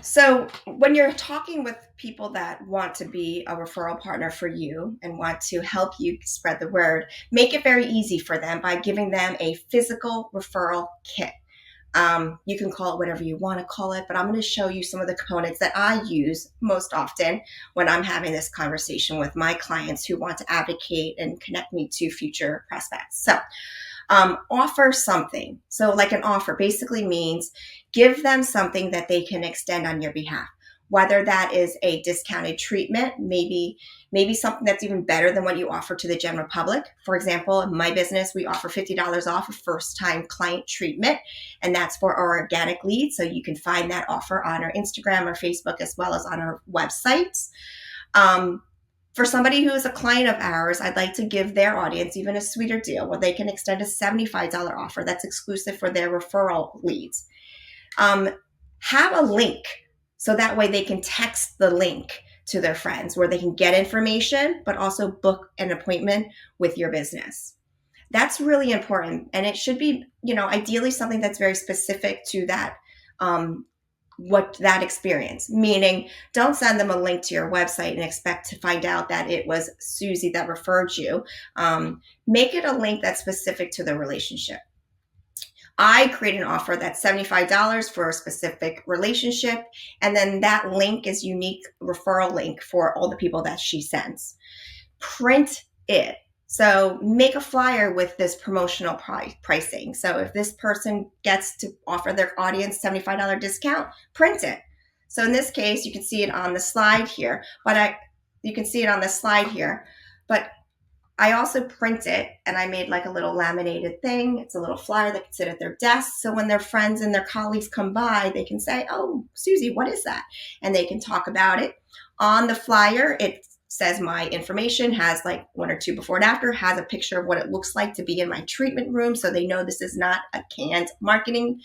So, when you're talking with people that want to be a referral partner for you and want to help you spread the word, make it very easy for them by giving them a physical referral kit. You can call it whatever you want to call it, but I'm going to show you some of the components that I use most often when I'm having this conversation with my clients who want to advocate and connect me to future prospects. So, offer something. So, like an offer basically means give them something that they can extend on your behalf. Whether that is a discounted treatment, maybe something that's even better than what you offer to the general public. For example, in my business, we offer $50 off a first-time client treatment, and that's for our organic leads. So you can find that offer on our Instagram or Facebook as well as on our website. For somebody who is a client of ours, I'd like to give their audience even a sweeter deal where they can extend a $75 offer that's exclusive for their referral leads. Have a link so that way they can text the link to their friends where they can get information, but also book an appointment with your business. That's really important. And it should be, ideally something that's very specific to that what that experience, meaning don't send them a link to your website and expect to find out that it was Susie that referred you. Make it a link that's specific to the relationship. I create an offer that's $75 for a specific relationship, and then that link is unique referral link for all the people that she sends. Print it. So make a flyer with this promotional pricing. So if this person gets to offer their audience $75 discount, print it. So in this case, you can see it on the slide here, but I also print it and I made like a little laminated thing. It's a little flyer that can sit at their desk. So when their friends and their colleagues come by, they can say, "Oh, Susie, what is that?" And they can talk about it. On the flyer, it says my information, has like one or two before and after, has a picture of what it looks like to be in my treatment room. So they know this is not a canned marketing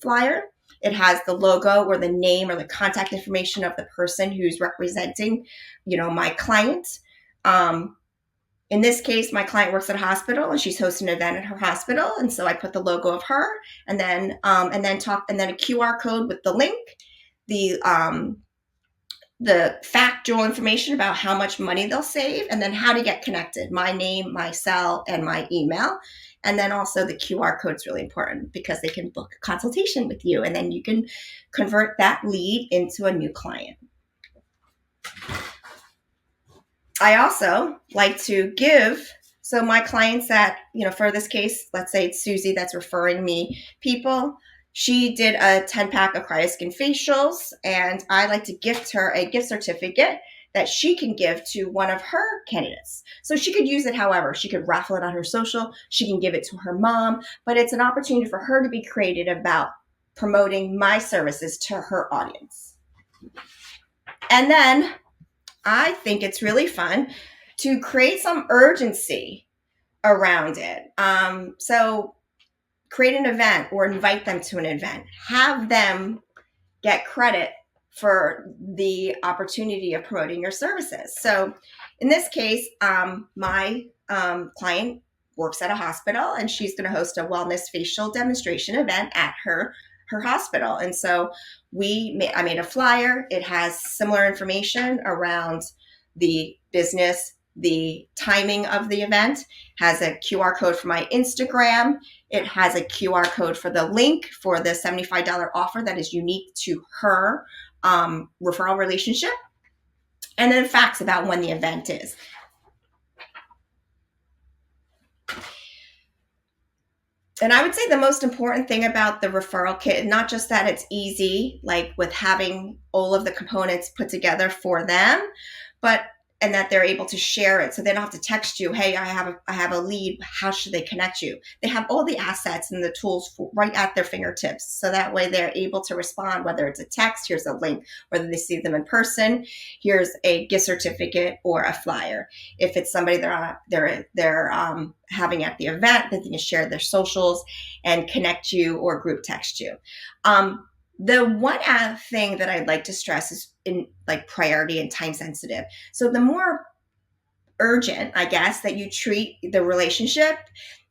flyer. It has the logo or the name or the contact information of the person who's representing, my client. In this case, my client works at a hospital and she's hosting an event at her hospital. And so I put the logo of her and then a QR code with the link, the factual information about how much money they'll save, and then how to get connected, my name, my cell, and my email. And then also the QR code is really important because they can book a consultation with you and then you can convert that lead into a new client. I also like to give, so my clients that, for this case, let's say it's Susie that's referring me people. She did a 10-pack of Cryo skin facials, and I like to gift her a gift certificate that she can give to one of her candidates. So she could use it however. She could raffle it on her social. She can give it to her mom, but it's an opportunity for her to be creative about promoting my services to her audience. And then I think it's really fun to create some urgency around it. So create an event or invite them to an event. Have them get credit for the opportunity of promoting your services. So in this case, my client works at a hospital and she's going to host a wellness facial demonstration event at her hospital. And so I made a flyer. It has similar information around the business, the timing of the event, has a QR code for my Instagram. It has a QR code for the link for the $75 offer that is unique to her referral relationship. And then facts about when the event is. And I would say the most important thing about the referral kit, not just that it's easy, like with having all of the components put together for them, and that they're able to share it. So they don't have to text you, "Hey, I have a lead. How should they connect you?" They have all the assets and the tools right at their fingertips. So that way they're able to respond, whether it's a text, here's a link, whether they see them in person, here's a gift certificate or a flyer. If it's somebody they're having at the event, then they can share their socials and connect you or group text you. The one thing that I'd like to stress is in like priority and time sensitive. So the more urgent, I guess, that you treat the relationship,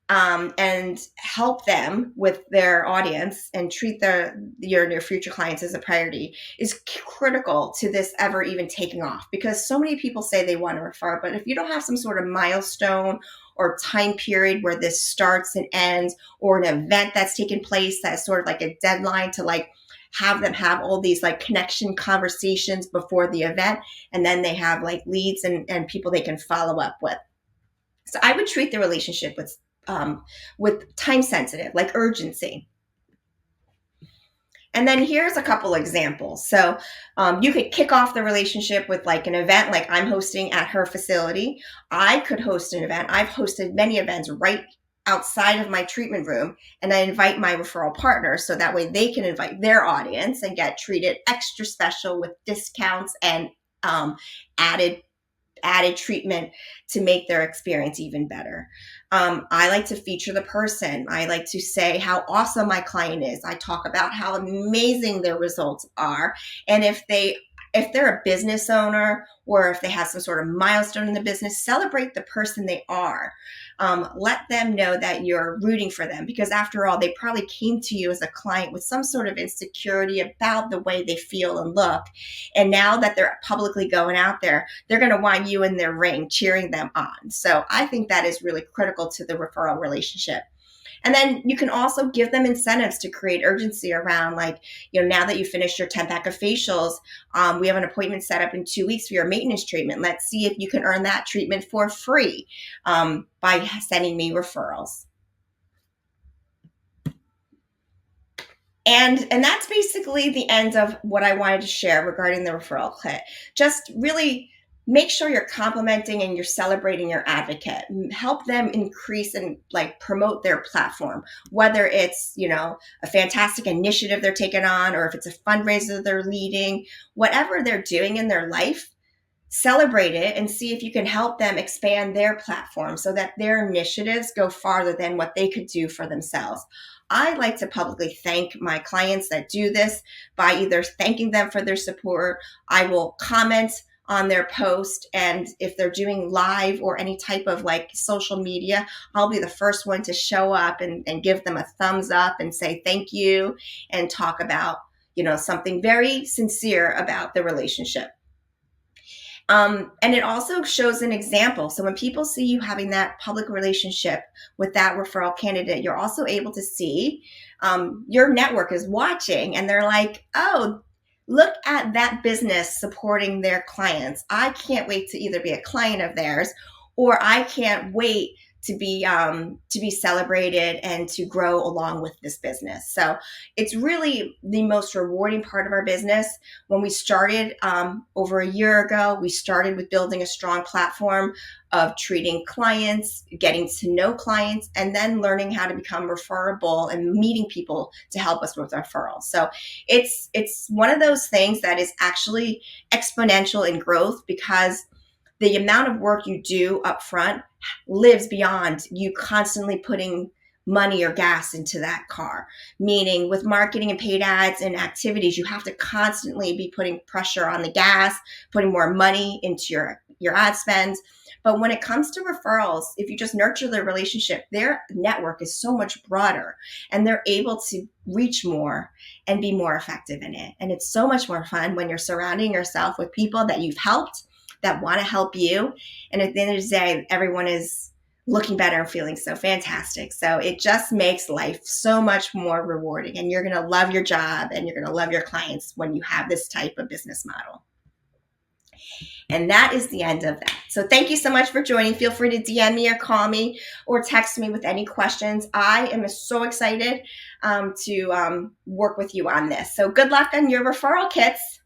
and help them with their audience and treat your future clients as a priority is critical to this ever even taking off, because so many people say they want to refer, but if you don't have some sort of milestone or time period where this starts and ends, or an event that's taken place that's sort of like a deadline to like have them have all these like connection conversations before the event, and then they have like leads and people they can follow up with. So I would treat the relationship with time sensitive, like urgency. And then here's a couple examples. So you could kick off the relationship with like an event, like I'm hosting at her facility. I could host an event. I've hosted many events right outside of my treatment room, and I invite my referral partners so that way they can invite their audience and get treated extra special with discounts and added treatment to make their experience even better. I like to feature the person. I like to say how awesome my client is. I talk about how amazing their results are. And if they're a business owner, or if they have some sort of milestone in the business, celebrate the person they are. Let them know that you're rooting for them, because after all, they probably came to you as a client with some sort of insecurity about the way they feel and look. And now that they're publicly going out there, they're going to want you in their ring cheering them on. So I think that is really critical to the referral relationship. And then you can also give them incentives to create urgency around, like, now that you finished your 10 pack of facials, we have an appointment set up in 2 weeks for your maintenance treatment. Let's see if you can earn that treatment for free by sending me referrals. And that's basically the end of what I wanted to share regarding the referral kit. Just really make sure you're complimenting and you're celebrating your advocate. Help them increase and like promote their platform, whether it's, a fantastic initiative they're taking on, or if it's a fundraiser they're leading, whatever they're doing in their life. Celebrate it and see if you can help them expand their platform so that their initiatives go farther than what they could do for themselves. I like to publicly thank my clients that do this by either thanking them for their support. I will comment on their post, and if they're doing live or any type of like social media, I'll be the first one to show up and give them a thumbs up and say thank you and talk about, something very sincere about the relationship. And it also shows an example. So when people see you having that public relationship with that referral candidate, you're also able to see your network is watching, and they're like, oh, look at that business supporting their clients. I can't wait to either be a client of theirs, or I can't wait to be celebrated and to grow along with this business. So it's really the most rewarding part of our business. When we started over a year ago, we started with building a strong platform of treating clients, getting to know clients, and then learning how to become referable and meeting people to help us with referrals. So it's one of those things that is actually exponential in growth, because the amount of work you do up front lives beyond you constantly putting money or gas into that car. Meaning with marketing and paid ads and activities, you have to constantly be putting pressure on the gas, putting more money into your ad spends. But when it comes to referrals, if you just nurture their relationship, their network is so much broader, and they're able to reach more and be more effective in it. And it's so much more fun when you're surrounding yourself with people that you've helped, that want to help you. And at the end of the day, everyone is looking better and feeling so fantastic. So it just makes life so much more rewarding, and you're going to love your job and you're going to love your clients when you have this type of business model. And that is the end of that. So thank you so much for joining. Feel free to DM me or call me or text me with any questions. I am so excited to work with you on this. So good luck on your referral kits.